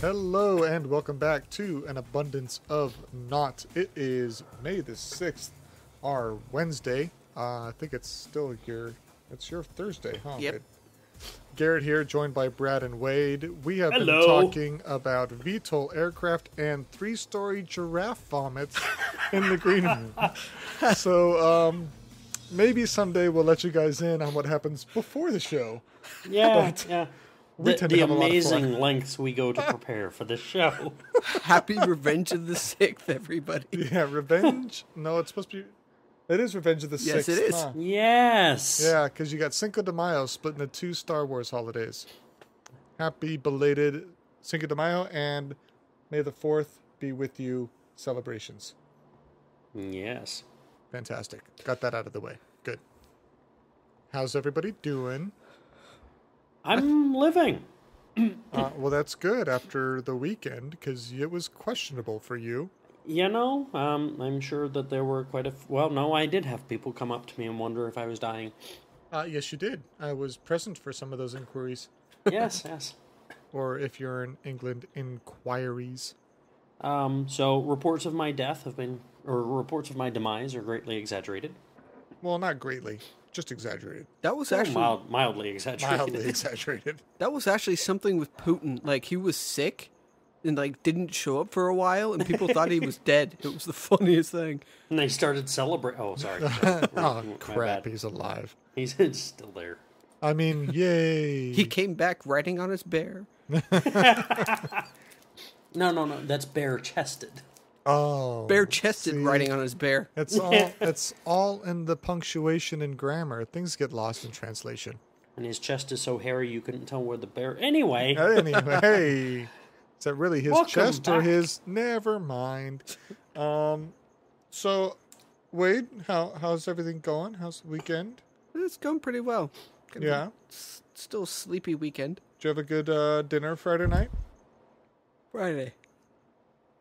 Hello and welcome back to an Abundance of Naught. It is May the 6th, our Wednesday. I think it's your Thursday, huh? Yep. Wade? Garrett here, joined by Brad and Wade. We have been Hello. talking about VTOL aircraft and three-story giraffe vomits in the green room. So, maybe someday we'll let you guys in on what happens before the show. Yeah, But yeah. we The, tend to the have a lot of amazing fun. lengths we go to prepare for this show. Happy Revenge of the 6th, everybody. Yeah, Revenge. No, it's supposed to be. It is Revenge of the 6th. Yes, it is. Huh? Yes. Yeah, because you got Cinco de Mayo split into two Star Wars holidays. Happy belated Cinco de Mayo and May the 4th be with you celebrations. Yes. Fantastic. Got that out of the way. Good. How's everybody doing? I'm living. Well, that's good after the weekend because it was questionable for you. You know, I'm sure that there were well, no, I did have people come up to me and wonder if I was dying. Yes, you did. I was present for some of those inquiries. Yes, yes. Or if you're in England, inquiries. So reports of my death reports of my demise are greatly exaggerated. Well, not greatly. Just exaggerated. That was actually Mildly exaggerated. Mildly exaggerated. that was actually something with Putin. Like, he was sick and didn't show up for a while, and people thought he was dead. It was the funniest thing. And they started celebrating. Oh, sorry. Oh, My crap. bad. He's alive. He's still there. I mean, yay. He came back riding on his bear. No. That's bare-chested. Oh. Bare-chested see? riding on his bear. It's all in the punctuation and grammar. Things get lost in translation. And his chest is so hairy you couldn't tell where the bear... Anyway. Anyway, hey. Is that really his Welcome chest or back. his? Never mind. So, Wade, how's everything going? How's the weekend? It's going pretty well. Yeah. Still a sleepy weekend. Did you have a good dinner Friday night? Friday.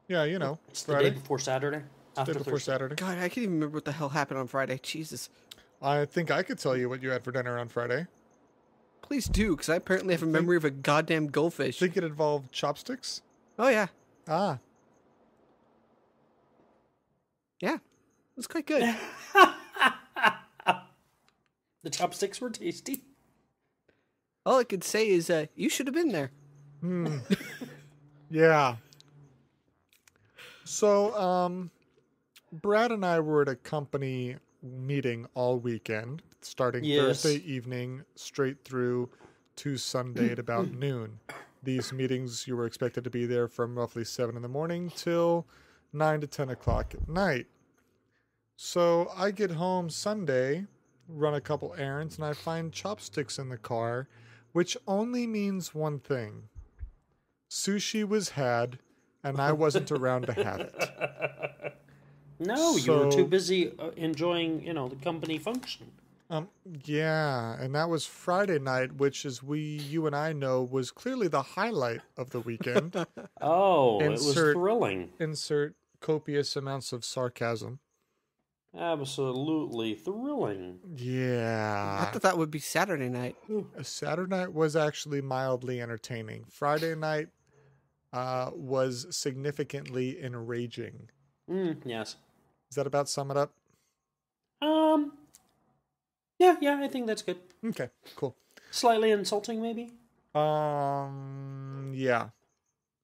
Yeah, you know. It's the Friday. day before Saturday. After Day before Thursday. Saturday. God, I can't even remember what the hell happened on Friday. Jesus. I think I could tell you what you had for dinner on Friday. Please do, because I apparently have a memory of a goddamn goldfish. Think it involved chopsticks? Oh, yeah. Ah. Yeah. It was quite good. The chopsticks were tasty. All I could say is, you should have been there. Yeah. So, Brad and I were at a company meeting all weekend, starting Yes. Thursday evening straight through to Sunday at about noon. These meetings, you were expected to be there from roughly 7 in the morning till 9 to 10 o'clock at night. So I get home Sunday, run a couple errands, and I find chopsticks in the car, which only means one thing. Sushi was had, and I wasn't around to have it. No, you were So- too busy enjoying, the company function. Yeah, and that was Friday night, which, as you and I know, was clearly the highlight of the weekend. Oh, it was Insert- thrilling. Insert copious amounts of sarcasm. Absolutely thrilling. I Yeah. thought that would be Saturday night. Saturday night was actually mildly entertaining. Friday night was significantly enraging. Yes. Does that about sum it up? Yeah, I think that's good. Okay, cool. Slightly insulting, maybe? Yeah.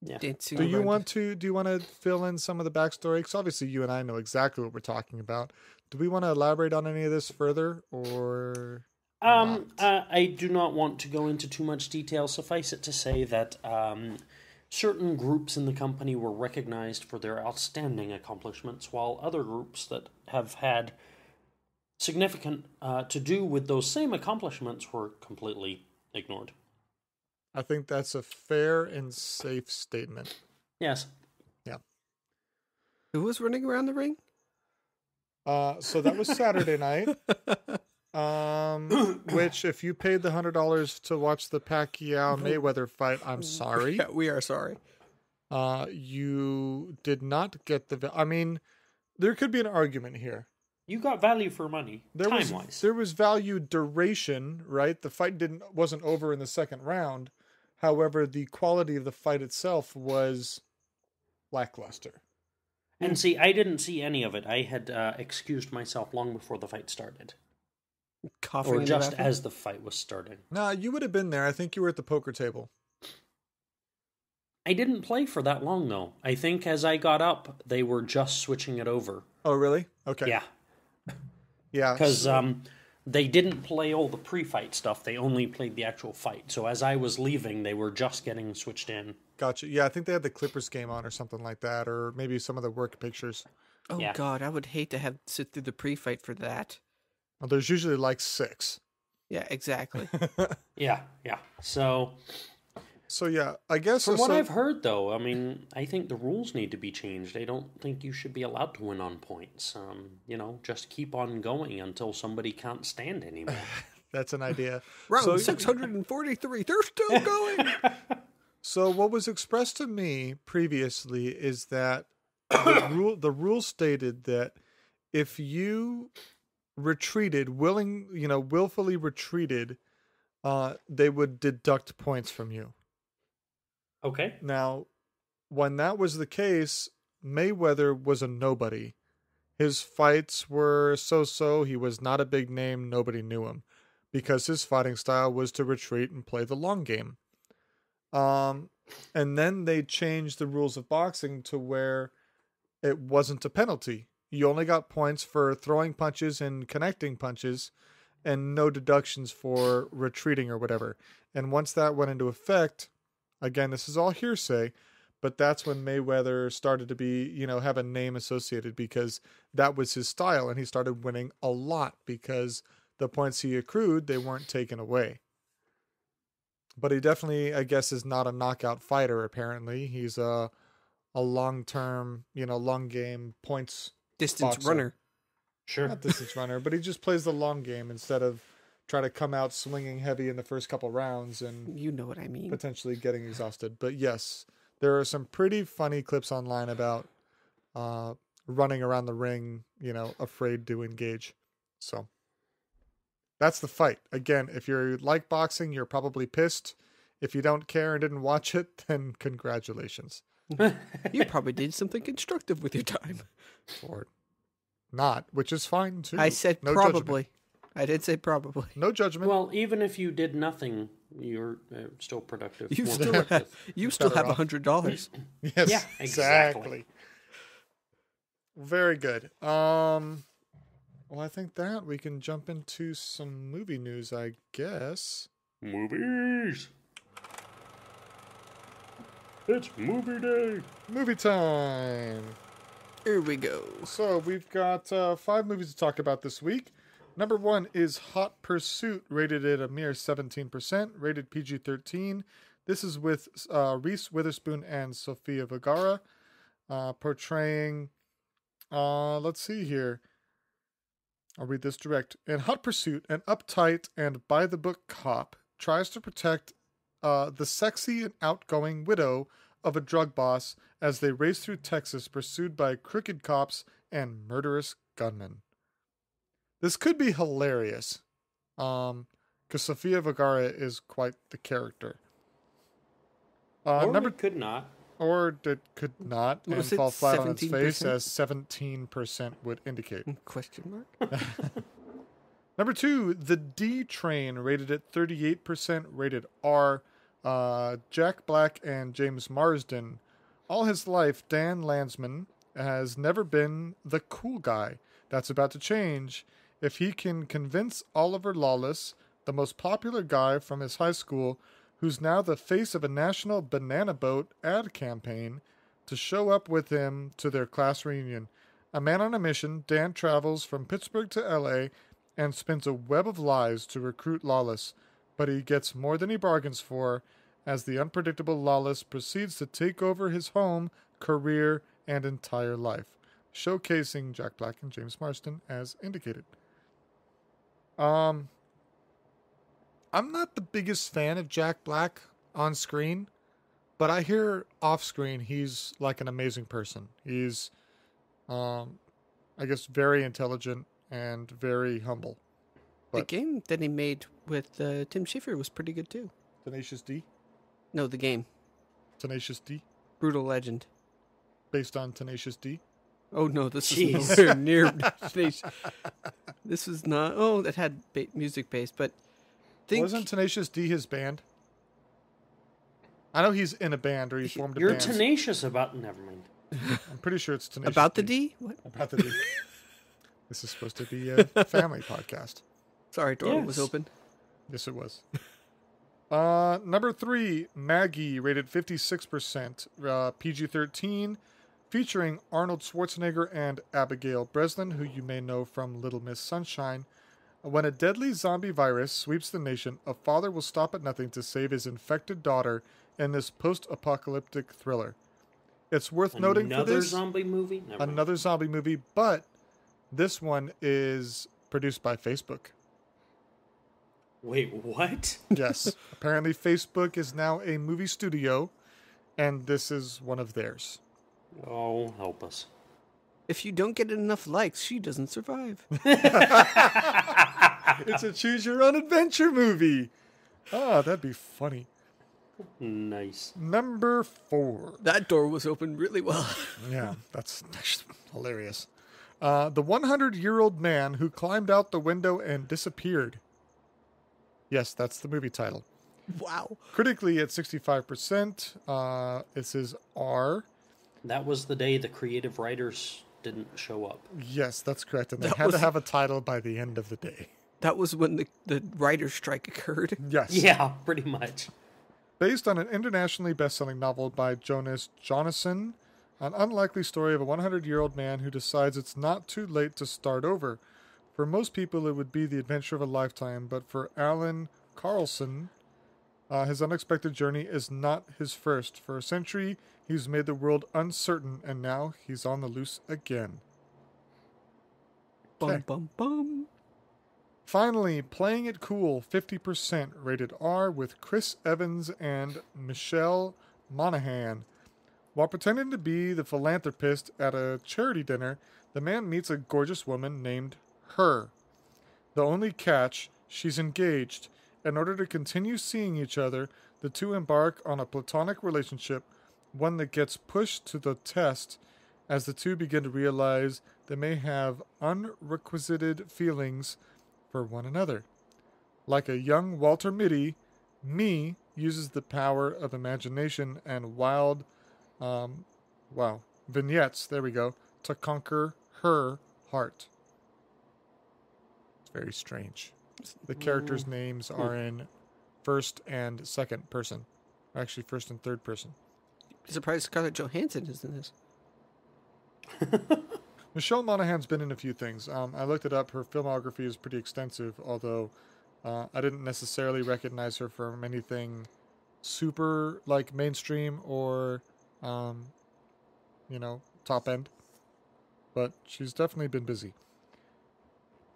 Yeah. Dancing Do you around. want to fill in some of the backstory? Because obviously you and I know exactly what we're talking about. Do we want to elaborate on any of this further, or I do not want to go into too much detail. Suffice it to say that certain groups in the company were recognized for their outstanding accomplishments, while other groups that have had significant to do with those same accomplishments were completely ignored. I think that's a fair and safe statement. Yes. Who was running around the ring? So that was Saturday night. Which, if you paid the $100 to watch the Pacquiao Mayweather fight, I'm sorry. Yeah, we are sorry. You did not get the. I mean, there could be an argument here. You got value for money, time-wise. There was value duration, right? The fight wasn't over in the second round. However, the quality of the fight itself was lackluster. And see, I didn't see any of it. I had excused myself long before the fight started. Coughing Or in the just bathroom? as the fight was starting. Nah, you would have been there. I think you were at the poker table. I didn't play for that long, though. I think as I got up, they were just switching it over. Oh, really? Okay. Yeah. Yeah. Because they didn't play all the pre-fight stuff. They only played the actual fight. So as I was leaving, they were just getting switched in. Gotcha. Yeah, I think they had the Clippers game on or something like that, or maybe some of the work pictures. Oh, Yeah. God, I would hate to have to sit through the pre-fight for that. Well, there's usually like 6. Yeah, exactly. Yeah. So, So yeah, I guess from what I've heard, though, I mean, I think the rules need to be changed. I don't think you should be allowed to win on points. Just keep on going until somebody can't stand anymore. that's an idea. Round 643, they're still going. So what was expressed to me previously is that the rule stated that if you retreated, willfully retreated, they would deduct points from you. Okay. Now, when that was the case, Mayweather was a nobody. His fights were so-so. He was not a big name. Nobody knew him because his fighting style was to retreat and play the long game. And then they changed the rules of boxing to where it wasn't a penalty. You only got points for throwing punches and connecting punches and no deductions for retreating or whatever. And once that went into effect, again, this is all hearsay, but that's when Mayweather started to be, have a name associated because that was his style and he started winning a lot because the points he accrued, they weren't taken away. But he definitely, I guess, is not a knockout fighter, apparently. He's a long-term, long game points Distance boxer. runner. Sure. Not distance runner, but he just plays the long game instead of try to come out swinging heavy in the first couple rounds and You know what I mean. potentially getting exhausted. But yes, there are some pretty funny clips online about running around the ring, afraid to engage. So that's the fight. Again, if you like boxing, you're probably pissed. If you don't care and didn't watch it, then congratulations. You probably did something constructive with your time. Or not, which is fine too. I said No probably. judgment. I did say probably. No judgment. Well, even if you did nothing, you're still productive. You more still productive. have off. $100. Yes, Yeah, exactly. Very good. Well, I think that we can jump into some movie news, I guess. Movies. It's movie day. Movie time. Here we go. So we've got 5 movies to talk about this week. Number 1 is Hot Pursuit, rated at a mere 17%, rated PG-13. This is with Reese Witherspoon and Sofia Vergara, portraying, let's see here. I'll read this direct. In Hot Pursuit, an uptight and by-the-book cop tries to protect the sexy and outgoing widow of a drug boss as they race through Texas pursued by crooked cops and murderous gunmen. This could be hilarious, because Sofia Vergara is quite the character. Or it could not. Or it could not, and Was it fall flat on its 17%? face, as 17% would indicate. Question mark? Number 2, The D Train, rated at 38%, rated R. Jack Black and James Marsden. All his life, Dan Landsman has never been the cool guy. That's about to change if he can convince Oliver Lawless, the most popular guy from his high school, who's now the face of a national banana boat ad campaign, to show up with him to their class reunion. A man on a mission, Dan travels from Pittsburgh to L.A. and spins a web of lies to recruit Lawless, but he gets more than he bargains for as the unpredictable Lawless proceeds to take over his home, career, and entire life, showcasing Jack Black and James Marsden as indicated. I'm not the biggest fan of Jack Black on screen, but I hear off screen he's like an amazing person. He's, I guess, very intelligent and very humble. The game that he made with Tim Schafer was pretty good too. Tenacious D? No, the game. Tenacious D? Brutal Legend. Based on Tenacious D? Oh, no, this Jeez. is nowhere near Tenacious. This was not... Oh, it had music based, but... Wasn't Tenacious D his band? I know he's in a band, or he formed a You're band. tenacious about... Never mind. I'm pretty sure it's Tenacious About the D? What? About the D. This is supposed to be a family podcast. Sorry, door was Yes. open. Yes, it was. Number 3, Maggie, rated 56%, PG-13, featuring Arnold Schwarzenegger and Abigail Breslin, who you may know from Little Miss Sunshine. When a deadly zombie virus sweeps the nation, a father will stop at nothing to save his infected daughter in this post-apocalyptic thriller. It's worth noting for this... zombie movie? Never mind. Another zombie movie, but this one is produced by Facebook. Wait, what? Yes. Apparently Facebook is now a movie studio, and this is one of theirs. Oh, help us. If you don't get enough likes, she doesn't survive. It's a choose-your-own-adventure movie. Ah, that'd be funny. Nice. Number 4. That door was open really well. Yeah, that's hilarious. The 100-year-old man who climbed out the window and disappeared. Yes, that's the movie title. Wow. Critically at 65%. It says R. That was the day the creative writers didn't show up. Yes, that's correct. And they That had to was- have a title by the end of the day. That was when the writer's strike occurred. Yes. Yeah, pretty much. Based on an internationally best-selling novel by Jonas Jonasson, an unlikely story of a 100-year-old man who decides it's not too late to start over. For most people, it would be the adventure of a lifetime, but for Alan Carlson, his unexpected journey is not his first. For a century, he's made the world uncertain, and now he's on the loose again. Bum, Okay. bum, bum. Finally, Playing It Cool, 50%, rated R, with Chris Evans and Michelle Monaghan. While pretending to be the philanthropist at a charity dinner, the man meets a gorgeous woman named Her. The only catch, she's engaged. In order to continue seeing each other, the two embark on a platonic relationship, one that gets pushed to the test as the two begin to realize they may have unrequited feelings for one another. Like a young Walter Mitty, Me uses the power of imagination and wild, vignettes, there we go, to conquer her heart. It's very strange. The characters' names are in first and second person. Actually, first and third person. Surprised Scarlett Johansson is in this. Michelle Monaghan's been in a few things. I looked it up. Her filmography is pretty extensive, although I didn't necessarily recognize her from anything super like mainstream or, top end. But she's definitely been busy.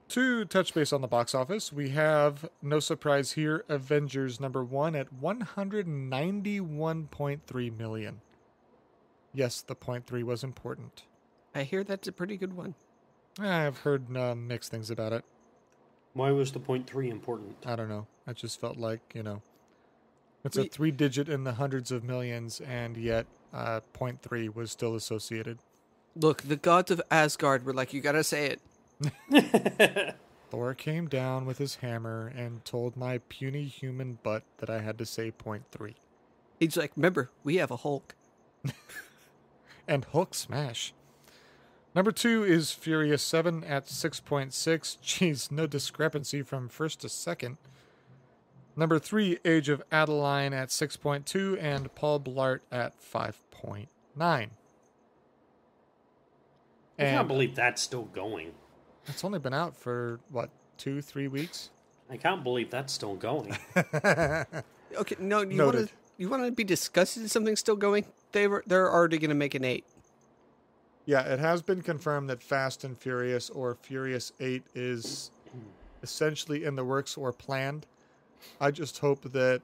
To touch base on the box office, we have, no surprise here, Avengers #1 at $191.3 million. Yes, the .3 was important. I hear that's a pretty good one. I've heard mixed things about it. Why was the .3 important? I don't know. I just felt like, it's We- a 3-digit in the hundreds of millions, and yet .3 was still associated. Look, the gods of Asgard were like, you gotta say it. Thor came down with his hammer and told my puny human butt that I had to say .3. He's like, remember, we have a Hulk. And Hulk smash. Number 2 is Furious 7 at 6.6. Jeez, no discrepancy from first to second. Number 3, Age of Adeline at 6.2, and Paul Blart at 5.9. I can't believe that's still going. It's only been out for, 2-3 weeks? I can't believe that's still going. Okay, no, you Noted. want to be disgusted if something's still going? They're already going to make an 8. Yeah, it has been confirmed that Fast and Furious or Furious 8 is essentially in the works or planned. I just hope that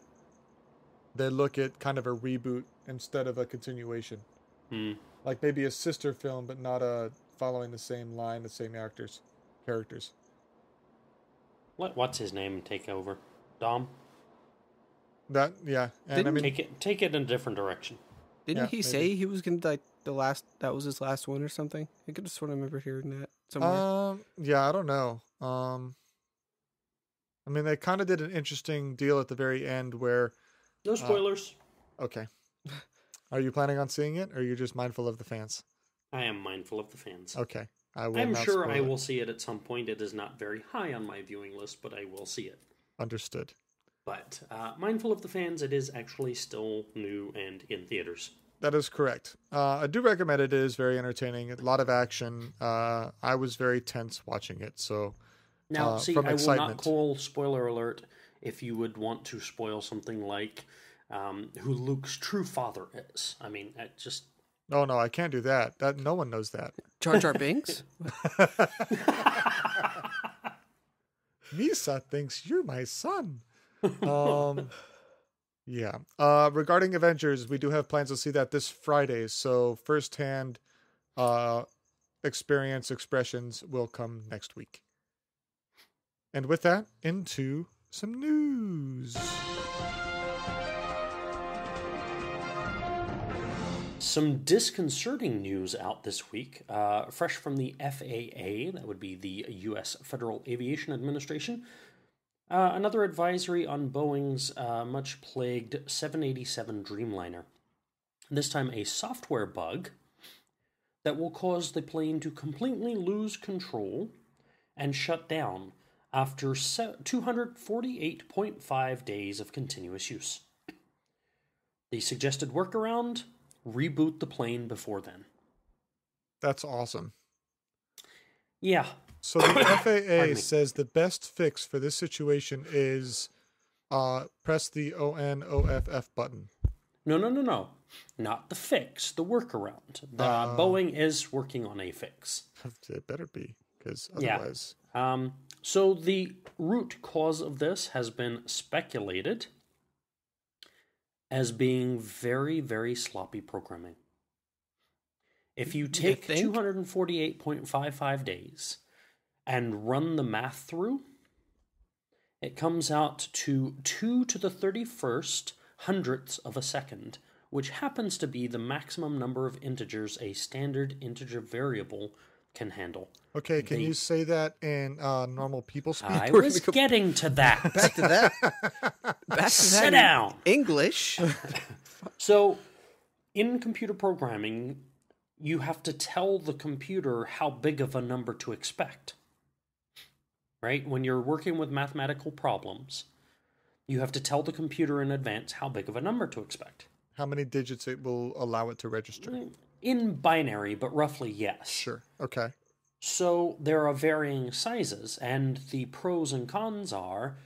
they look at kind of a reboot instead of a continuation. Like maybe a sister film, but not following the same line, the same characters. Let what's his name take over? Dom? That, yeah. And I mean, Take it in a different direction. Didn't he say he was going to like that was his last one or something? I could have sworn I remember hearing that somewhere. yeah, I don't know. I mean, they kind of did an interesting deal at the very end where... No spoilers. Okay. Are you planning on seeing it, or are you just mindful of the fans? I am mindful of the fans. Okay. I'm sure I will see it at some point. It is not very high on my viewing list, but I will see it. Understood. But mindful of the fans, it is actually still new and in theaters. That is correct. I do recommend it. It is very entertaining. A lot of action. I was very tense watching it. So now, see, from I excitement. will not call spoiler alert if you would want to spoil something like who Luke's true father is. I mean, it just... Oh, no, I can't do that. That no one knows that. Jar Jar Binks? Misa thinks you're my son. Yeah. Regarding Avengers, we do have plans to see that this Friday. So firsthand expressions will come next week. And with that, into some news. Some disconcerting news out this week, fresh from the FAA, that would be the U.S. Federal Aviation Administration. Another advisory on Boeing's much-plagued 787 Dreamliner. This time a software bug that will cause the plane to completely lose control and shut down after 248.5 days of continuous use. The suggested workaround... reboot the plane before then. That's awesome. Yeah. So the FAA says the best fix for this situation is press the ONOFF button. No. Not the fix, the workaround. Boeing is working on a fix. It better be, because otherwise... Yeah. So the root cause of this has been speculated as being very, very sloppy programming. If you take 248.55 days and run the math through, it comes out to 2 to the 31st hundredths of a second, which happens to be the maximum number of integers a standard integer variable can handle. Okay, can you say that in normal people speak? I was getting to that. Back to that. Sit down. English. So, in computer programming, you have to tell the computer how big of a number to expect. Right? When you're working with mathematical problems, you have to tell the computer in advance how big of a number to expect. How many digits it will allow it to register? In binary, but roughly yes. Sure. Okay. So there are varying sizes, and the pros and cons are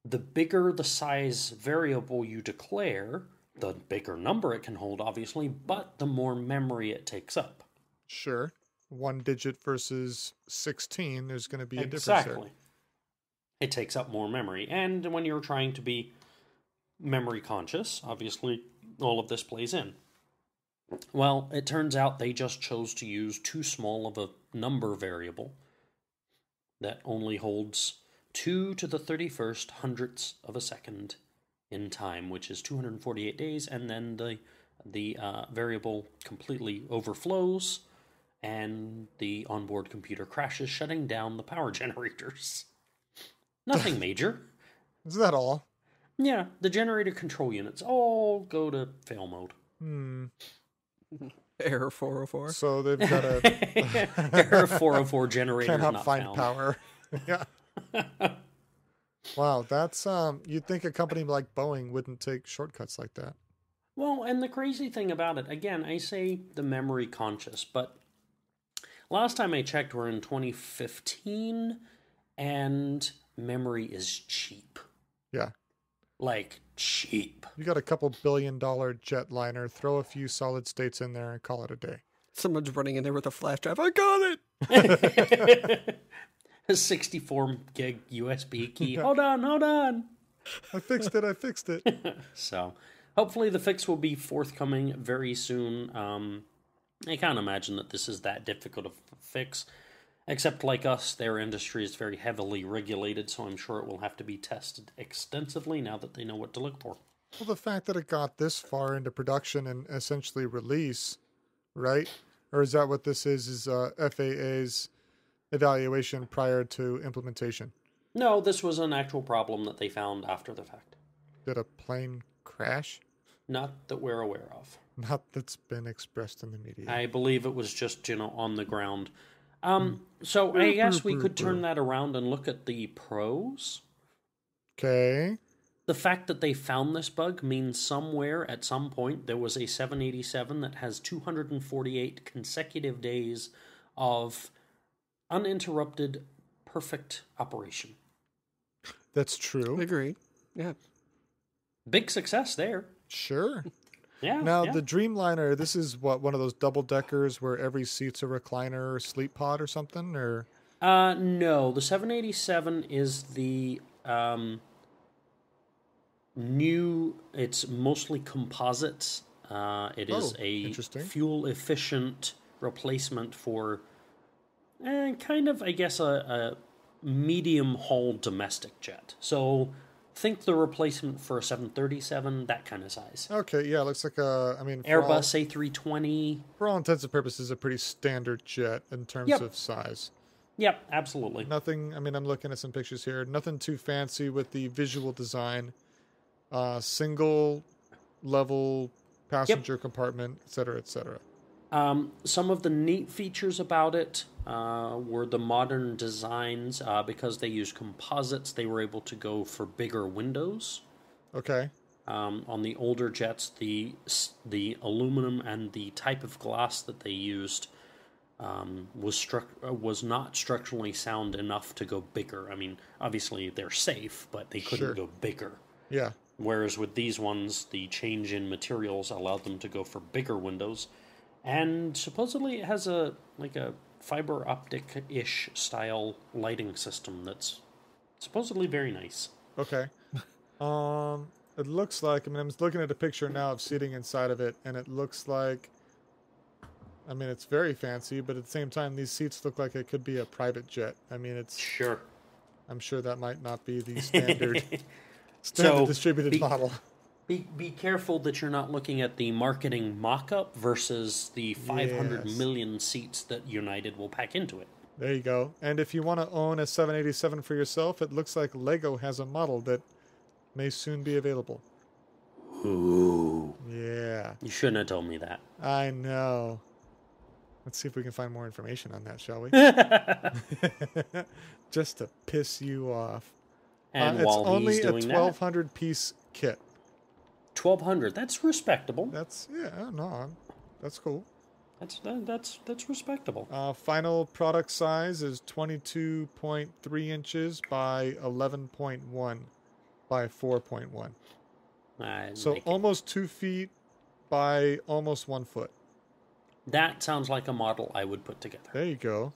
the bigger the size variable you declare, the bigger number it can hold, obviously, but the more memory it takes up. Sure. 1 digit versus 16, there's going to be a difference there. Exactly. It takes up more memory. And when you're trying to be memory conscious, obviously, all of this plays in. Well, it turns out they just chose to use too small of a number variable that only holds 2 to the 31st hundredths of a second in time, which is 248 days, and then the variable completely overflows, and the onboard computer crashes, shutting down the power generators. Nothing major. Is that all? Yeah, the generator control units all go to fail mode. Error 404. So they've got a... Error 404 generator cannot not find found. power. Yeah. Wow, that's... you'd think a company like Boeing wouldn't take shortcuts like that. Well, and the crazy thing about it, again, I say the memory conscious, but last time I checked, we're in 2015, and memory is cheap. Yeah. Like, cheap. You got a couple $1 billion jetliner, throw a few solid states in there and call it a day. Someone's running in there with a flash drive. I got it! A 64 gig USB key. Hold on. I fixed it. So, hopefully the fix will be forthcoming very soon. I can't imagine that this is that difficult of a fix. Except like us, their industry is very heavily regulated, so I'm sure it will have to be tested extensively now that they know what to look for. Well, the fact that it got this far into production and essentially release, right? Or is that what this is FAA's evaluation prior to implementation? No, this was an actual problem that they found after the fact. Did a plane crash? Not that we're aware of. Not that's been expressed in the media. I believe it was just, on the ground. So I guess we could turn that around and look at the pros. Okay. The fact that they found this bug means somewhere at some point there was a 787 that has 248 consecutive days of uninterrupted, perfect operation. That's true. Agreed. Yeah. Big success there. Sure. Yeah. Now, yeah. the Dreamliner, this is what, one of those double deckers where every seat's a recliner or sleep pod or something? Or No, the 787 is the new, it's mostly composites. It is a fuel-efficient replacement for kind of, I guess, a medium-haul domestic jet. So think the replacement for a 737, that kind of size. Okay, yeah, it looks like Airbus A320. For all intents and purposes, a pretty standard jet in terms of size. Yep, absolutely. Nothing, I'm looking at some pictures here. Nothing too fancy with the visual design. Single level passenger compartment, et cetera, et cetera. Some of the neat features about it were the modern designs. Because they use composites, they were able to go for bigger windows. Okay. On the older jets, the aluminum and the type of glass that they used was not structurally sound enough to go bigger. I mean, obviously they're safe, but they couldn't go bigger. Yeah. Whereas with these ones, the change in materials allowed them to go for bigger windows. And supposedly it has a fiber optic-ish style lighting system that's supposedly very nice. Okay. It looks like, I'm looking at a picture now of seating inside of it, and it looks like, it's very fancy, but at the same time, these seats look like it could be a private jet. It's... Sure. I'm sure that might not be the standard distributed model. Be careful that you're not looking at the marketing mock-up versus the 500 million seats that United will pack into it. There you go. And if you want to own a 787 for yourself, it looks like Lego has a model that may soon be available. Ooh. Yeah. You shouldn't have told me that. I know. Let's see if we can find more information on that, shall we? Just to piss you off. And while he's doing that... It's only a 1,200 piece kit. 1,200. That's respectable. That's cool. That's respectable. Final product size is 22.3 inches by 11.1 by 4.1. So almost 2 feet by almost 1 foot. That sounds like a model I would put together. There you go.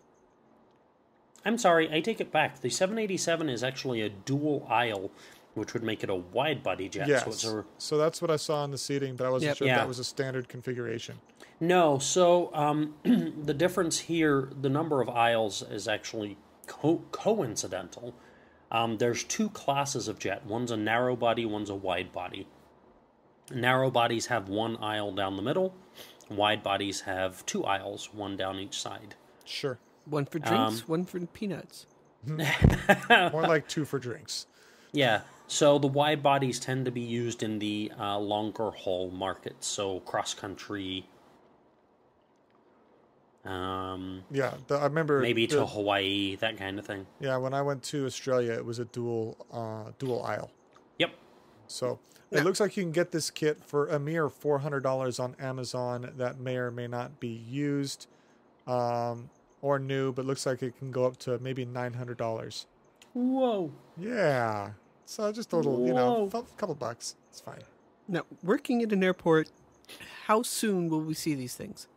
I'm sorry, I take it back. The 787 is actually a dual aisle, which would make it a wide-body jet. Yes. So that's what I saw on the seating, but I wasn't sure if that was a standard configuration. No. So the difference here, the number of aisles is actually coincidental. There's two classes of jet. One's a narrow body, one's a wide body. Narrow bodies have one aisle down the middle. Wide bodies have two aisles, one down each side. Sure. One for drinks, one for peanuts. More like two for drinks. Yeah. So the wide bodies tend to be used in the longer haul markets, so cross country. I remember maybe to Hawaii, that kind of thing. Yeah, when I went to Australia, it was a dual aisle. Yep. So it looks like you can get this kit for a mere $400 on Amazon. That may or may not be used or new, but looks like it can go up to maybe $900. Whoa. Yeah. So just a little, couple bucks. It's fine. Now, working at an airport, how soon will we see these things?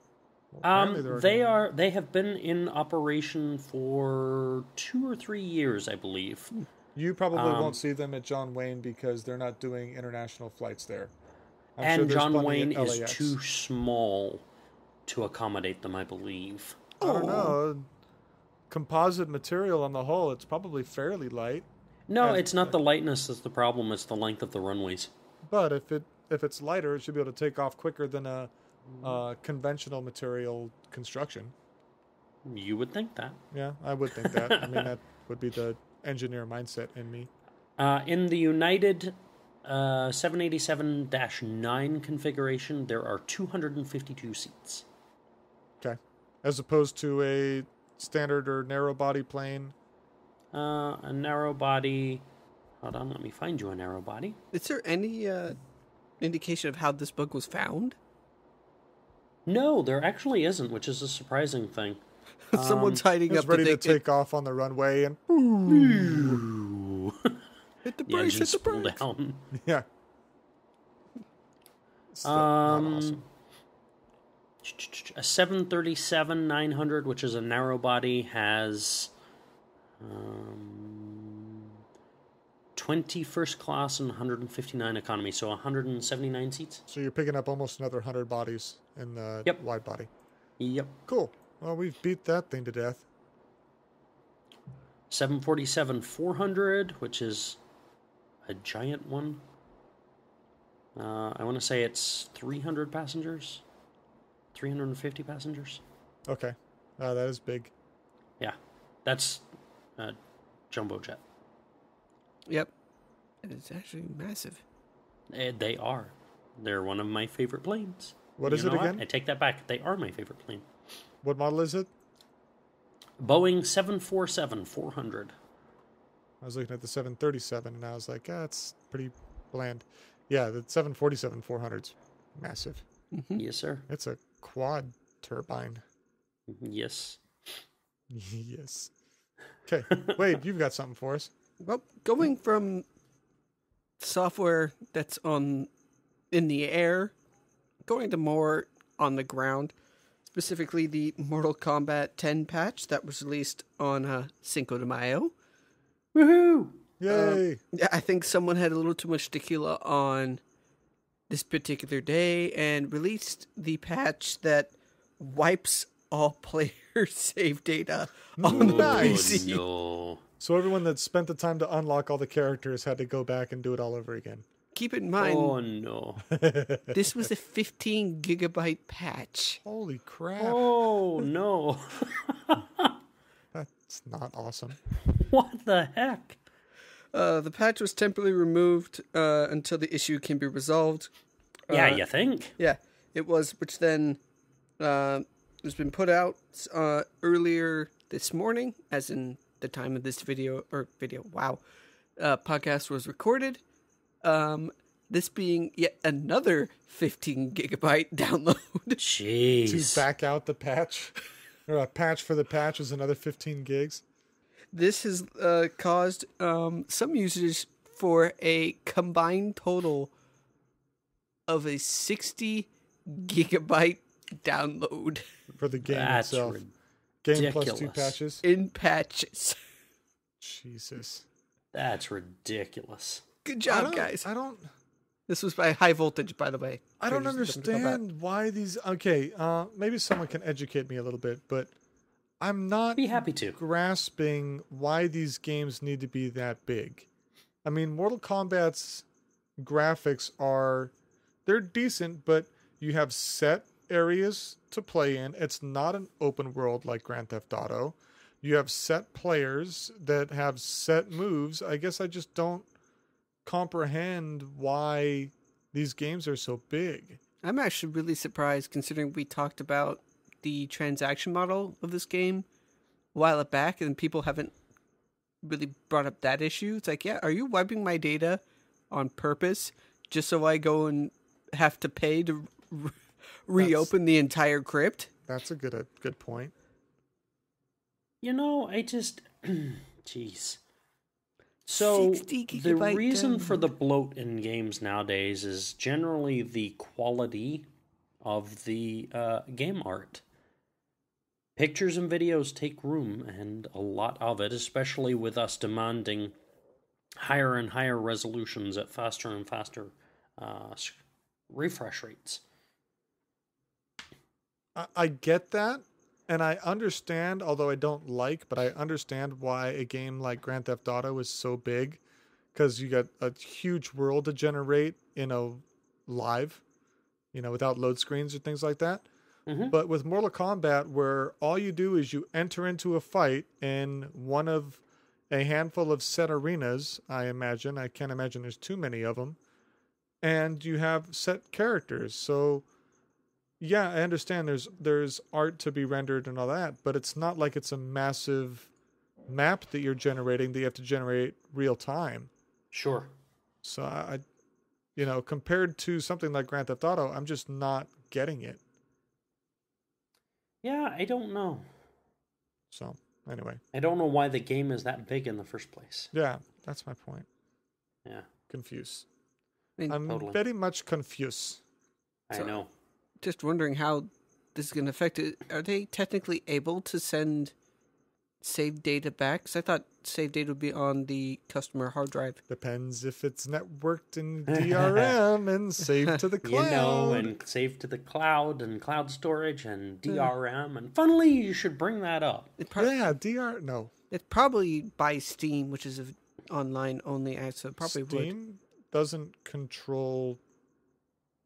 Well, they have been in operation for 2 or 3 years, I believe. You probably won't see them at John Wayne because they're not doing international flights there. And John Wayne is too small to accommodate them, I believe. I don't know. composite material on the hull, it's probably fairly light. No, And- it's not the lightness that's the problem. It's the length of the runways. But if it's lighter, it should be able to take off quicker than a conventional material construction. You would think that. Yeah, I would think that. I mean, that would be the engineer mindset in me. In the United 787-9 configuration, there are 252 seats. Okay. As opposed to a standard or narrow body plane. A narrow body. Hold on, let me find you a narrow body. Is there any indication of how this book was found? No, there actually isn't, which is a surprising thing. Someone's hiding It's up ready the to take off on the runway and Ooh. hit the The brakes, engine hit the spooled brakes. down. yeah. Still not awesome. A 737-900, which is a narrow body, has 20 first class and 159 economy, so 179 seats. So you're picking up almost another 100 bodies in the Yep. wide body. Yep. Cool. Well, we've beat that thing to death. 747-400, which is a giant one. I want to say it's 300 passengers. 350 passengers. Okay. That is big. Yeah. That's a jumbo jet. Yep. And it's actually massive. They are. They're one of my favorite planes. What is it know again? I take that back. They are my favorite plane. What model is it? Boeing 747-400. I was looking at the 737 and I was like, it's pretty bland. Yeah, the 747-400's massive. Yes, sir. It's a quad turbine. Yes. Yes. Okay. Wade, you've got something for us. Well, going from software that's in the air, going to more on the ground, specifically the Mortal Kombat 10 patch that was released on Cinco de Mayo. Woohoo! Yay! Yeah, I think someone had a little too much tequila on this particular day and released the patch that wipes all player save data on the Nice. PC. No. So everyone that spent the time to unlock all the characters had to go back and do it all over again. Keep in mind, Oh, no. this was a 15 gigabyte patch. Holy crap. Oh, no. That's not awesome. What the heck? The patch was temporarily removed until the issue can be resolved. Yeah, you think? Yeah, it was, which then has been put out earlier this morning, as in the time of this podcast was recorded. This being yet another 15 gigabyte download. Jeez. To back out the patch, or a patch for the patch was another 15 gigs. This has caused some users for a combined total of a 60 gigabyte download For the game That's itself. Game plus 2 ridiculous. patches. in patches. Jesus. That's ridiculous. Good I job, don't- guys. I don't This was by high voltage, by the way. I don't Figures that come back. understand why these. Okay, maybe someone can educate me a little bit, but I'm not Be happy to. grasping why these games need to be that big. I mean, Mortal Kombat's graphics they're decent, but you have set areas to play in. It's not an open world like Grand Theft Auto. You have set players that have set moves. I guess I just don't comprehend why these games are so big. I'm actually really surprised considering we talked about the transaction model of this game a while back and people haven't really brought up that issue. It's like, yeah, are you wiping my data on purpose just so I go and have to pay to reopen the entire crypt? That's a good point. You know, I just... Jeez. So, 60 the gigabyte reason for download. the bloat in games nowadays is generally the quality of the game art. Pictures and videos take room, and a lot of it, especially with us demanding higher and higher resolutions at faster and faster refresh rates. I get that, And I understand, although I don't like, but I understand why a game like Grand Theft Auto is so big, because you got a huge world to generate in a live, without load screens or things like that. Mm-hmm. But with Mortal Kombat, where all you do is you enter into a fight in one of a handful of set arenas, I imagine. I can't imagine there's too many of them. And you have set characters. So, yeah, I understand there's art to be rendered and all that, but it's not like it's a massive map that you're generating that you have to generate real time. Sure. So, compared to something like Grand Theft Auto, I'm just not getting it. Yeah, I don't know. So, anyway. I don't know why the game is that big in the first place. Yeah, that's my point. Yeah. Confused. I mean, I'm totally. very much confused. I know. Just wondering how this is going to affect it. Are they technically able to send save data back? Because I thought save data would be on the customer hard drive. Depends if it's networked in DRM and saved to the cloud. And save to the cloud and cloud storage and DRM. And funnily, you should bring that up. No. It's probably by Steam, which is an online only app, so it probably Steam doesn't control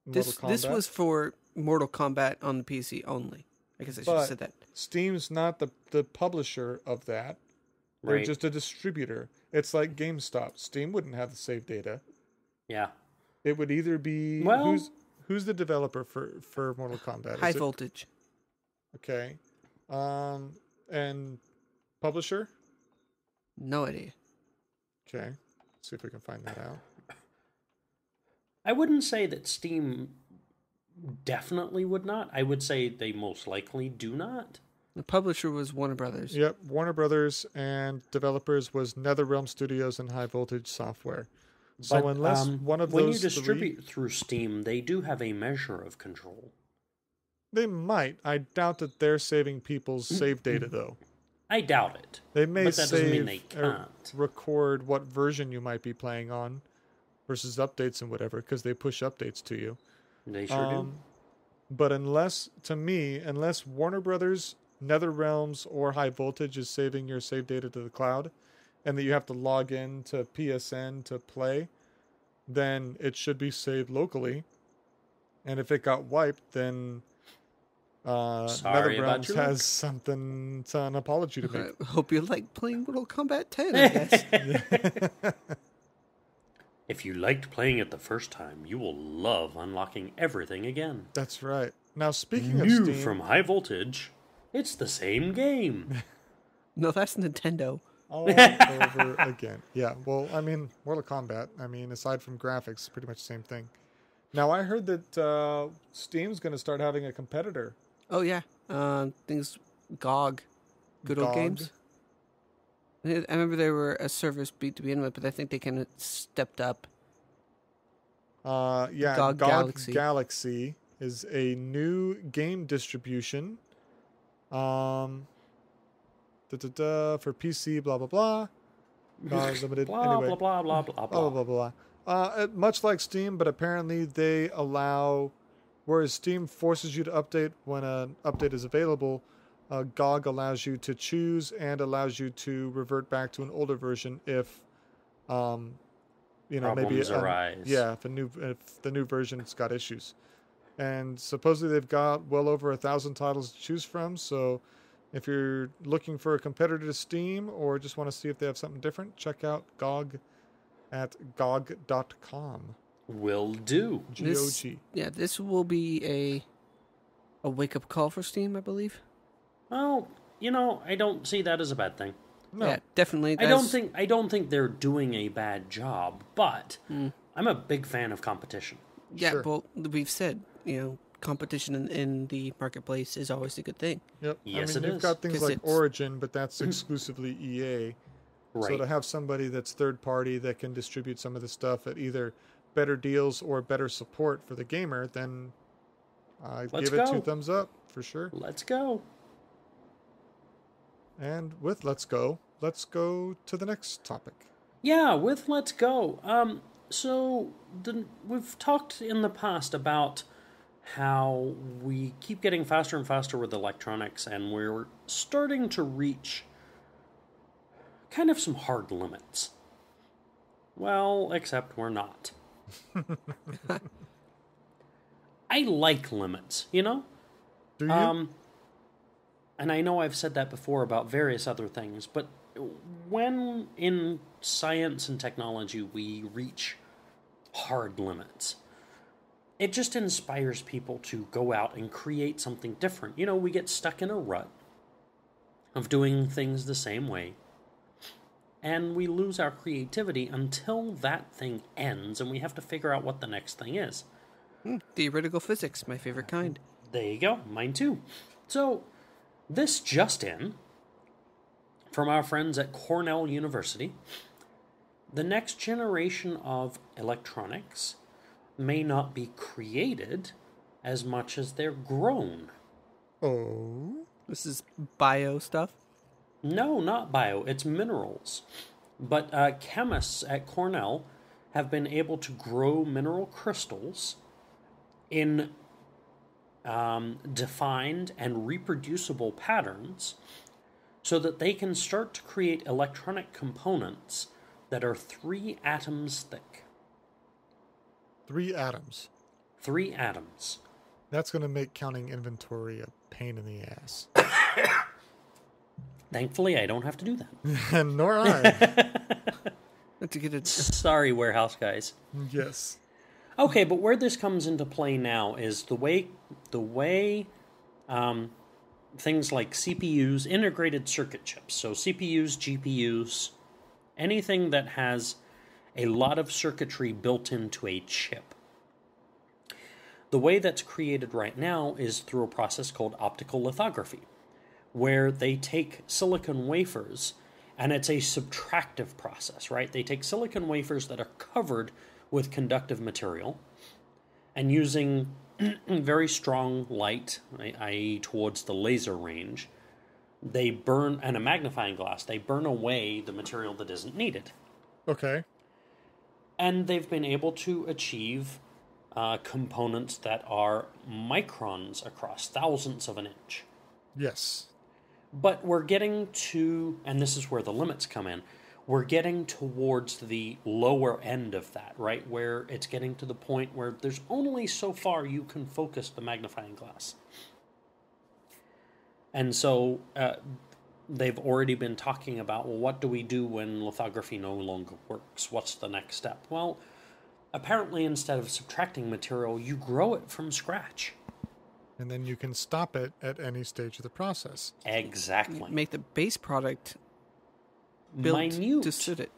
Mortal Kombat. This was for Mortal Kombat on the PC only. I guess I should have said that. Steam's not the publisher of that. They're Right. just a distributor. It's like GameStop. Steam wouldn't have the save data. Yeah. It would either be who's the developer for Mortal Kombat? High Voltage. Okay. And publisher? No idea. Okay. Let's see if we can find that out. I wouldn't say that Steam definitely would not. I would say they most likely do not. The publisher was Warner Brothers. Yep, Warner Brothers, and developers was NetherRealm Studios and High Voltage Software. So unless one of when those you distribute through Steam, they do have a measure of control. They might. I doubt that they're saving people's save data, though. I doubt it. They may but that doesn't mean save they or can't. record what version you might be playing on versus updates and whatever, because they push updates to you. They sure do. But unless Warner Brothers, NetherRealms, or High Voltage is saving your save data to the cloud, and that you have to log in to PSN to play, then it should be saved locally. And if it got wiped, then NetherRealms has something, an apology to make. I hope you like playing Mortal Kombat 10, I guess. If you liked playing it the first time, you will love unlocking everything again. That's right. Now, speaking of New Steam... from High Voltage, it's the same game. No, that's Nintendo. All over again. Yeah, well, I mean, Mortal Kombat, aside from graphics, pretty much the same thing. Now, I heard that Steam's going to start having a competitor. Oh, yeah. Things GOG. Good Old GOG. Games. I remember they were a service beat to begin with, but I think they kind of stepped up. GOG Galaxy is a new game distribution for PC, blah, blah, blah. Limited. Blah, anyway. blah, blah, blah, blah, blah. Blah, blah, blah. Much like Steam, but apparently they allow, whereas Steam forces you to update when an update is available, GOG allows you to choose and allows you to revert back to an older version if, Problems maybe arise. if the new version's got issues. And supposedly they've got well over 1,000 titles to choose from. So if you're looking for a competitor to Steam or just want to see if they have something different, check out GOG at GOG.com. Will do. GOG. This will be a wake-up call for Steam, I believe. Well, I don't see that as a bad thing. No. Yeah, definitely. I don't think they're doing a bad job, but I'm a big fan of competition. Yeah, Sure. well, we've said, competition in the marketplace is always a good thing. Yep. Yes, you've it is. got things 'Cause like it's- Origin, but that's exclusively EA. Right. So to have somebody that's third party that can distribute some of the stuff at either better deals or better support for the gamer, then I give it 2 thumbs up for sure. Let's go. And with let's go to the next topic. Yeah, with Let's Go. We've talked in the past about how we keep getting faster and faster with electronics, and we're starting to reach kind of some hard limits. Well, except we're not. I like limits, you know? Do you? And I know I've said that before about various other things, but when in science and technology we reach hard limits, it just inspires people to go out and create something different. You know, we get stuck in a rut of doing things the same way, and we lose our creativity until that thing ends, and we have to figure out what the next thing is. Theoretical physics, my favorite kind. There you go, mine too. So, this just in, from our friends at Cornell University, the next generation of electronics may not be created as much as they're grown. Oh. This is bio stuff. No, not bio, it's minerals. But chemists at Cornell have been able to grow mineral crystals in defined and reproducible patterns so that they can start to create electronic components that are 3 atoms thick. 3 atoms. 3 atoms. That's going to make counting inventory a pain in the ass. Thankfully, I don't have to do that. Nor I. To get it. Sorry, warehouse guys. Yes. Okay, but where this comes into play now is the way things like CPUs, integrated circuit chips, so CPUs, GPUs, anything that has a lot of circuitry built into a chip. The way that's created right now is through a process called optical lithography, where they take silicon wafers, and it's a subtractive process, right? They take silicon wafers that are covered with conductive material, and using very strong light, i.e. towards the laser range, they burn, and a magnifying glass, they burn away the material that isn't needed. Okay. And they've been able to achieve components that are microns across, thousandths of an inch. Yes. But we're getting to, and this is where the limits come in, we're getting towards the lower end of that, right? Where it's getting to the point where there's only so far you can focus the magnifying glass. And so they've already been talking about, well, what do we do when lithography no longer works? What's the next step? Well, apparently instead of subtracting material, you grow it from scratch. And then you can stop it at any stage of the process. Exactly. Make the base product built minute to suit it.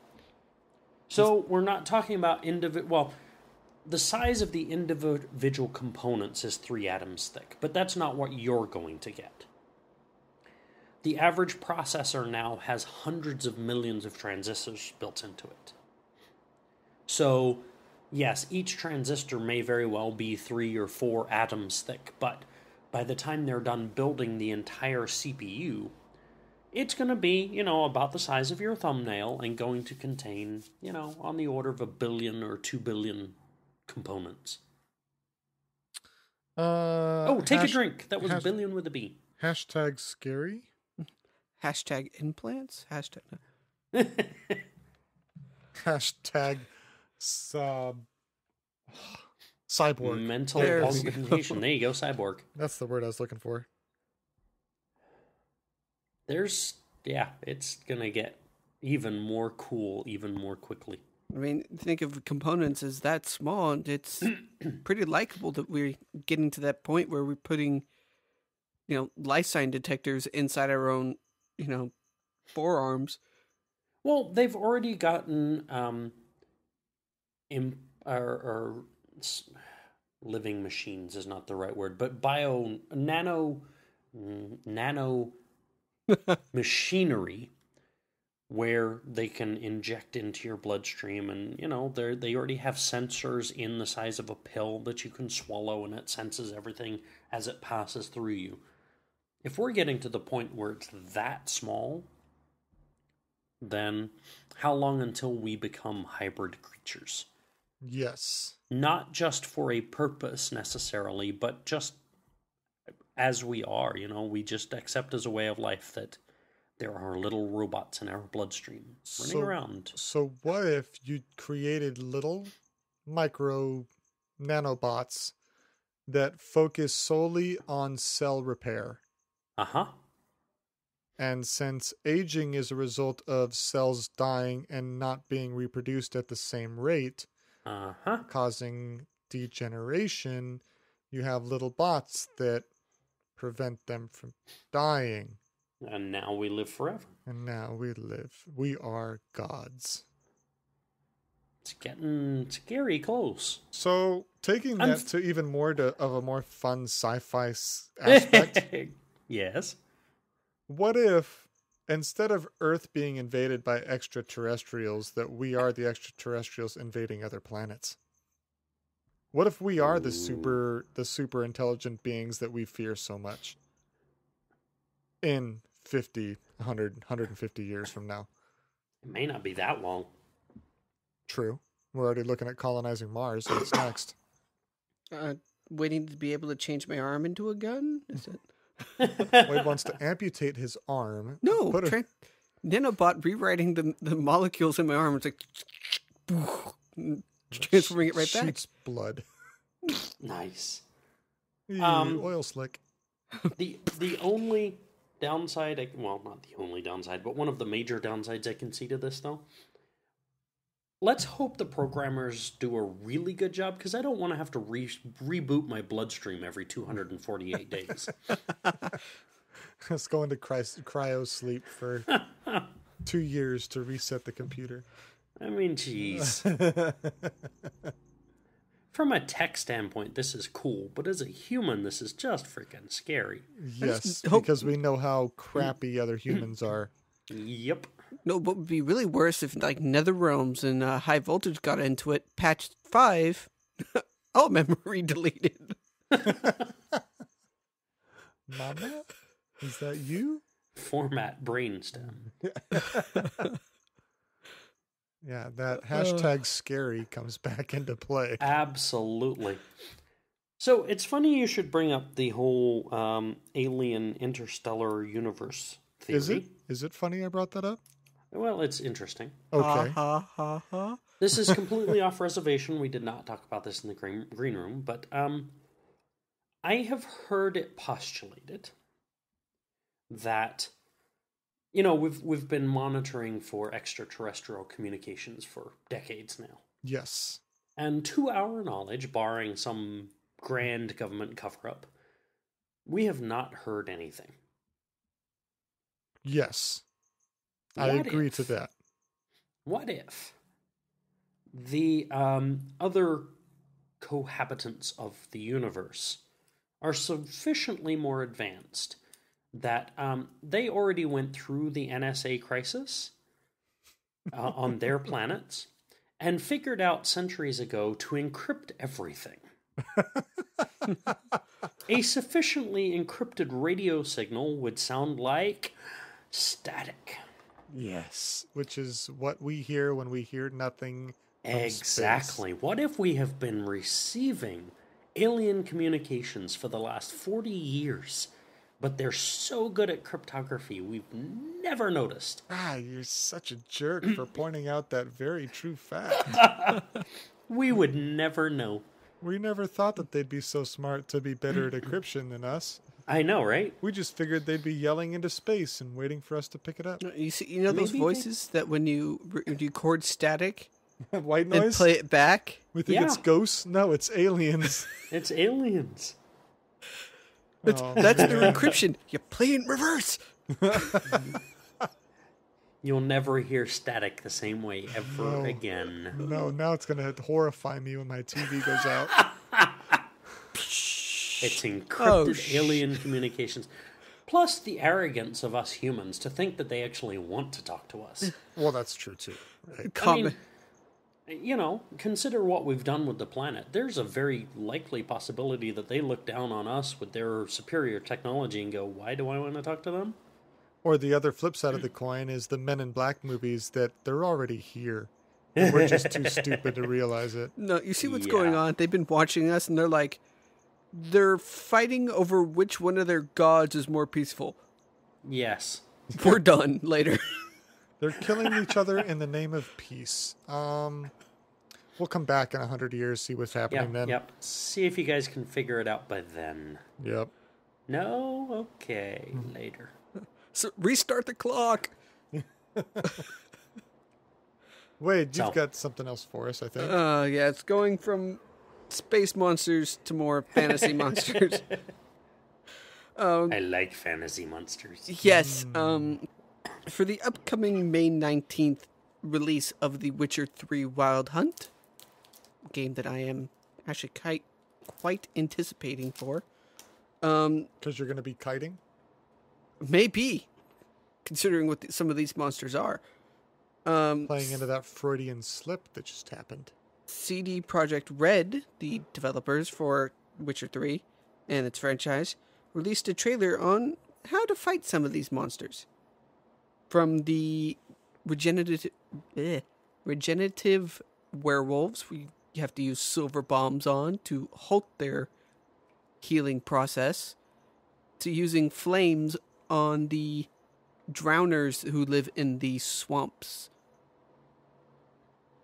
So we're not talking about well, the size of the individual components is 3 atoms thick, but that's not what you're going to get. The average processor now has hundreds of millions of transistors built into it. So, yes, each transistor may very well be 3 or 4 atoms thick, but by the time they're done building the entire CPU, it's going to be, about the size of your thumbnail and going to contain, on the order of 1 billion or 2 billion components. Take a drink. That was billion with a B. Hashtag scary. Hashtag implants. Hashtag. Hashtag cyborg. Mental augmentation. There you go, cyborg. That's the word I was looking for. It's going to get even more cool, even more quickly. I mean, think of components as that small, and it's pretty likable that we're getting to that point where we're putting, life sign detectors inside our own, forearms. Well, they've already gotten living machines is not the right word, but nano machinery where they can inject into your bloodstream, and they already have sensors in the size of a pill that you can swallow, and it senses everything as it passes through you. If we're getting to the point where it's that small, then how long until we become hybrid creatures? Yes. Not just for a purpose necessarily, but just as we are, we just accept as a way of life that there are little robots in our bloodstream running around. So what if you created little micro nanobots that focus solely on cell repair? Uh-huh. And since aging is a result of cells dying and not being reproduced at the same rate, causing degeneration, you have little bots that prevent them from dying. And now we live forever. And now we live. We are gods. It's getting scary close. So, taking that to even more of a more fun sci-fi aspect. Yes. What if, instead of Earth being invaded by extraterrestrials, that we are the extraterrestrials invading other planets? What if we are the super intelligent beings that we fear so much? In 50, 100, 150 years from now. It may not be that long. True. We're already looking at colonizing Mars, so it's next. Waiting to be able to change my arm into a gun? Is it? Wade wants to amputate his arm. No, nanobot rewriting the molecules in my arm. It's like transforming it right back. Shoots blood. Nice. Oil slick. The only downside, well, not the only downside, but one of the major downsides I can see to this, though. Let's hope the programmers do a really good job, because I don't want to have to reboot my bloodstream every 248 days. Let's go into cryo sleep for 2 years to reset the computer. I mean, jeez. From a tech standpoint, this is cool, but as a human, this is just freaking scary. Yes, because we know how crappy other humans are. Yep. No, what would be really worse if like Nether Realms and High Voltage got into it, patch 5, all memory deleted. Mama? Is that you? Format brainstem. Yeah, that hashtag scary comes back into play. Absolutely. So it's funny you should bring up the whole alien interstellar universe theory. Is it funny I brought that up? Well, it's interesting. Okay. This is completely off reservation. We did not talk about this in the green room, but I have heard it postulated that, we've been monitoring for extraterrestrial communications for decades now. Yes. And to our knowledge, barring some grand government cover-up, we have not heard anything. Yes. I agree to that. What if the other cohabitants of the universe are sufficiently more advanced that they already went through the NSA crisis on their planets and figured out centuries ago to encrypt everything? A sufficiently encrypted radio signal would sound like static. Yes, which is what we hear when we hear nothing. Exactly. Space. What if we have been receiving alien communications for the last 40 years, but they're so good at cryptography we've never noticed? You're such a jerk for pointing out that very true fact. We would never know. We never thought that they'd be so smart to be better at encryption than us. I know, right? We just figured they'd be yelling into space and waiting for us to pick it up. You know those voices that when you record static, white noise, and play it back? We think it's ghosts. No, it's aliens. It's aliens. That's their encryption. You play in reverse. You'll never hear static the same way ever again. No, now it's going to horrify me when my TV goes out. It's encrypted alien communications. Plus the arrogance of us humans to think that they actually want to talk to us. Well, that's true, too. Right? I mean, consider what we've done with the planet. There's a very likely possibility that they look down on us with their superior technology and go, why do I want to talk to them? Or the other flip side of the coin is the Men in Black movies that they're already here. And we're just too stupid to realize it. No, you see what's Yeah. going on. They've been watching us, and they're fighting over which one of their gods is more peaceful. Yes. We're done later. They're killing each other in the name of peace. We'll come back in 100 years, see what's happening Yep. then. Yep. See if you guys can figure it out by then. Yep. No? Okay. Later. So restart the clock. Wade, you've So- got something else for us, I think. Yeah, it's going from space monsters to more fantasy monsters. I like fantasy monsters. Yes. For the upcoming May 19th release of The Witcher 3 Wild Hunt, game that I am actually quite anticipating for. Because you're going to be kiting? Maybe, considering what some of these monsters are. Playing into that Freudian slip that just happened. CD Projekt Red, the developers for Witcher 3 and its franchise, released a trailer on how to fight some of these monsters. From the regenerative werewolves, you have to use silver bombs on to halt their healing process, to using flames on the drowners who live in the swamps.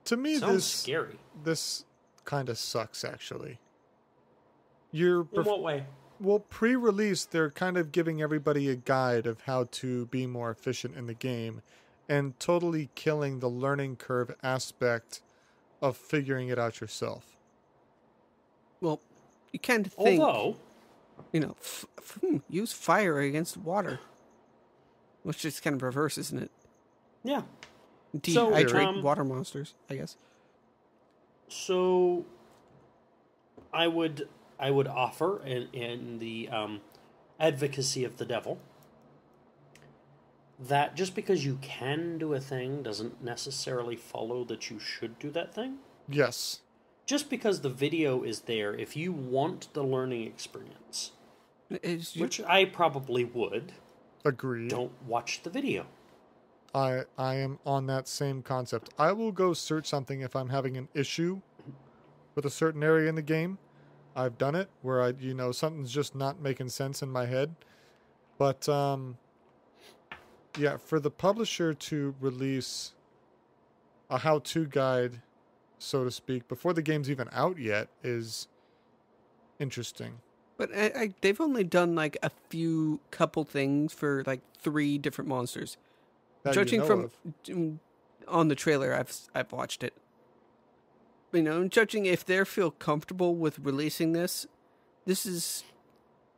To me, Sounds scary. this kind of sucks, actually. You're In what way? Well, pre-release, they're kind of giving everybody a guide of how to be more efficient in the game and totally killing the learning curve aspect of figuring it out yourself. Well, you can think, Although, use fire against water. Which is kind of reverse, isn't it? yeah. Dehydrate water monsters, I guess. So, I would offer in the advocacy of the devil that just because you can do a thing doesn't necessarily follow that you should do that thing. Yes. Just because the video is there, if you want the learning experience, which I probably would, Agreed. don't watch the video. I am on that same concept. I will go search something if I'm having an issue with a certain area in the game. I've done it where something's just not making sense in my head. But yeah, for the publisher to release a how-to guide, so to speak, before the game's even out yet is interesting. But they've only done like a couple things for like 3 different monsters. That Judging you know from on the trailer, I've watched it. Judging if they feel comfortable with releasing this is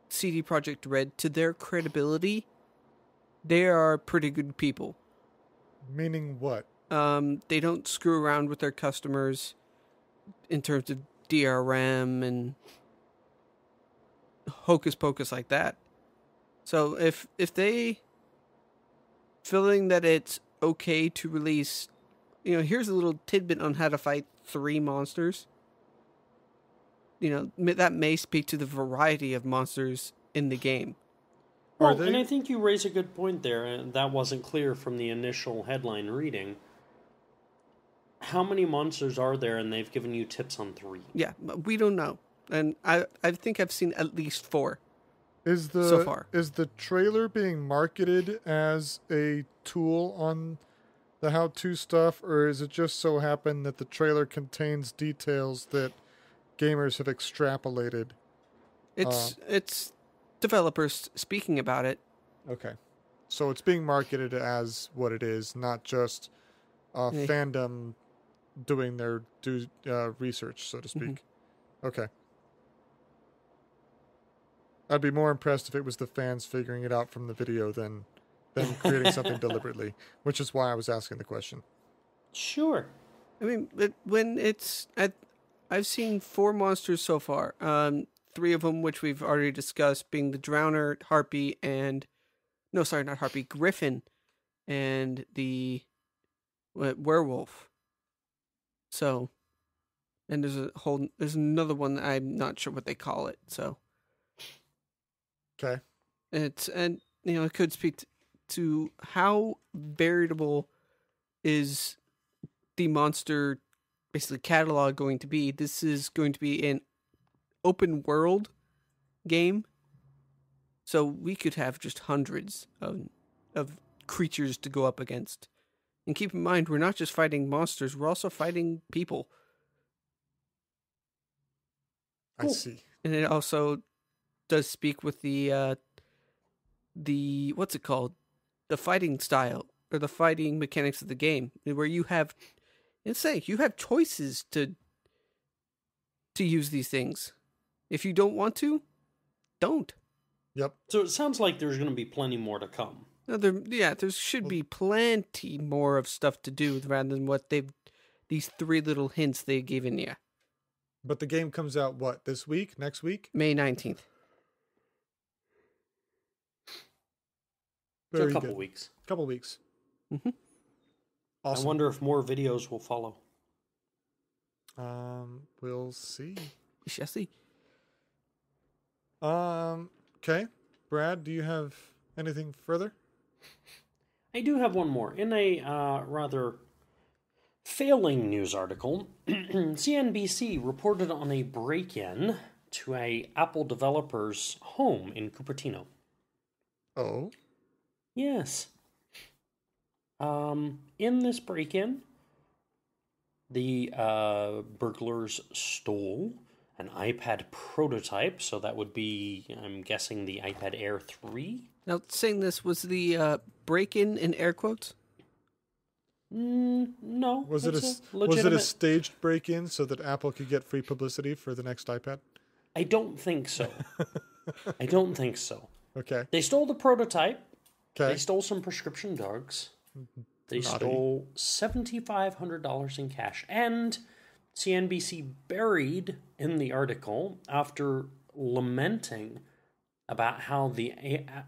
CD Projekt Red. To their credibility, they are pretty good people. Meaning what? They don't screw around with their customers in terms of DRM and hocus pocus like that. So if they feeling that it's okay to release, here's a little tidbit on how to fight 3 monsters. That may speak to the variety of monsters in the game. Well, and I think you raise a good point there, and that wasn't clear from the initial headline reading. How many monsters are there, and they've given you tips on 3? Yeah, we don't know. And I think I've seen at least 4 so so far. Is the trailer being marketed as a tool on the how-to stuff, or is it just so happen that the trailer contains details that gamers have extrapolated? It's developers speaking about it. Okay. So it's being marketed as what it is, not just fandom doing their research, so to speak. Mm-hmm. Okay. I'd be more impressed if it was the fans figuring it out from the video than creating something deliberately, which is why I was asking the question. Sure. I mean, when I've seen 4 monsters so far. 3 of them, which we've already discussed, being the Drowner, Harpy, and... No, sorry, not Harpy. Griffin and the Werewolf. So... And there's another one that I'm not sure what they call it, so... Okay. It could speak to how variable is the monster basically catalog going to be. This is going to be an open world game. So we could have just hundreds of creatures to go up against. And keep in mind, we're not just fighting monsters, we're also fighting people. I see. And it also does speak with the what's it called? The fighting style or the fighting mechanics of the game, where you have choices to use these things. If you don't want to, don't. Yep. So it sounds like there's going to be plenty more to come. No, there should be plenty more of stuff to do rather than what these 3 little hints they've given you. But the game comes out, what, this week? Next week? May 19th. So a couple weeks. Couple weeks. Mm-hmm. Awesome. I wonder if more videos will follow. We'll see. We shall see. Okay. Brad, do you have anything further? I do have one more. In a rather failing news article, CNBC reported on a break-in to a Apple developer's home in Cupertino. Oh? Yes. In this break-in, the burglars stole an iPad prototype, so that would be, I'm guessing, the iPad Air 3? Now, saying this, was the break-in in air quotes? No. Was it a staged break-in so that Apple could get free publicity for the next iPad? I don't think so. I don't think so. Okay. They stole the prototype. Okay. They stole some prescription drugs. They Naughty. stole $7,500 in cash. And CNBC buried in the article, after lamenting about how the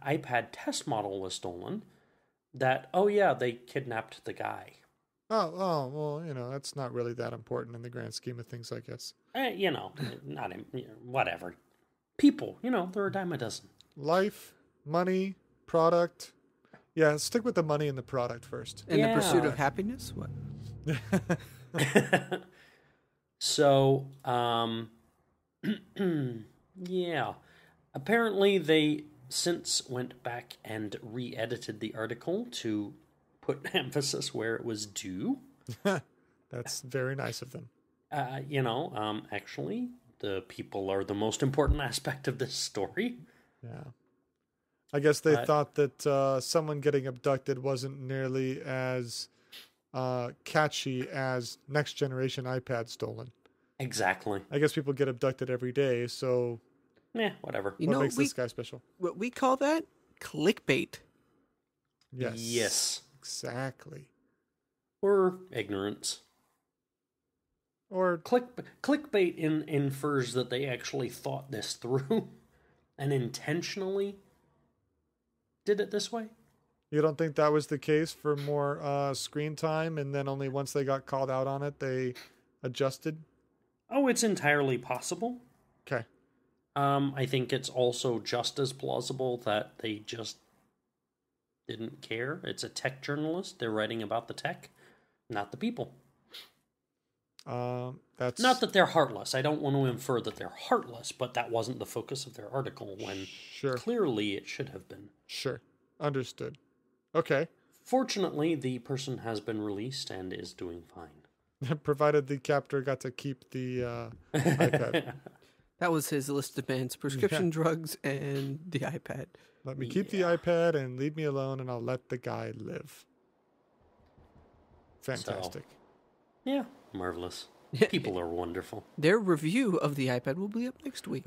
iPad test model was stolen, that, oh yeah, they kidnapped the guy. Oh, well, that's not really that important in the grand scheme of things, I guess. Whatever. People, they're a dime a dozen. Life, money, product. Yeah, stick with the money and the product first. And the pursuit of happiness? What? So, yeah. Apparently they since went back and re-edited the article to put emphasis where it was due. That's very nice of them. Actually, the people are the most important aspect of this story. Yeah. I guess they thought that someone getting abducted wasn't nearly as catchy as next generation iPad stolen. Exactly. I guess people get abducted every day, so whatever. What makes this guy special? What we call that? Clickbait. Yes. Exactly. Or ignorance. Or clickbait infers that they actually thought this through and intentionally did it this way. You don't think that was the case for more screen time, and then only once they got called out on it, they adjusted? Oh, it's entirely possible. Okay. I think it's also just as plausible that they just didn't care. It's a tech journalist. They're writing about the tech, not the people. That's not that they're heartless. I don't want to infer that they're heartless, but that wasn't the focus of their article when clearly it should have been. Sure. Understood. Okay. Fortunately, the person has been released and is doing fine. Provided the captor got to keep the iPad. That was his list of demands: prescription drugs and the iPad. Let me keep the iPad and leave me alone, and I'll let the guy live. Fantastic. So, marvelous. People are wonderful. Their review of the iPad will be up next week.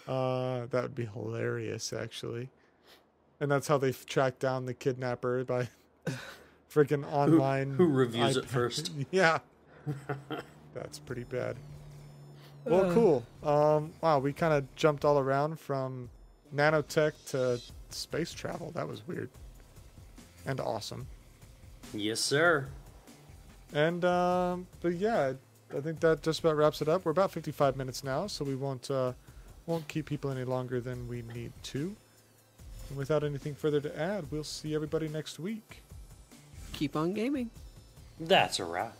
That would be hilarious, actually. And that's how they track down the kidnapper, by freaking online. Who reviews iPad. It first? Yeah. That's pretty bad. Well, cool. Wow, we kind of jumped all around from nanotech to space travel. That was weird. And awesome. Yes, sir. And, but yeah, I think that just about wraps it up. We're about 55 minutes now, so we won't keep people any longer than we need to. And without anything further to add, we'll see everybody next week. keep on gaming. That's a wrap.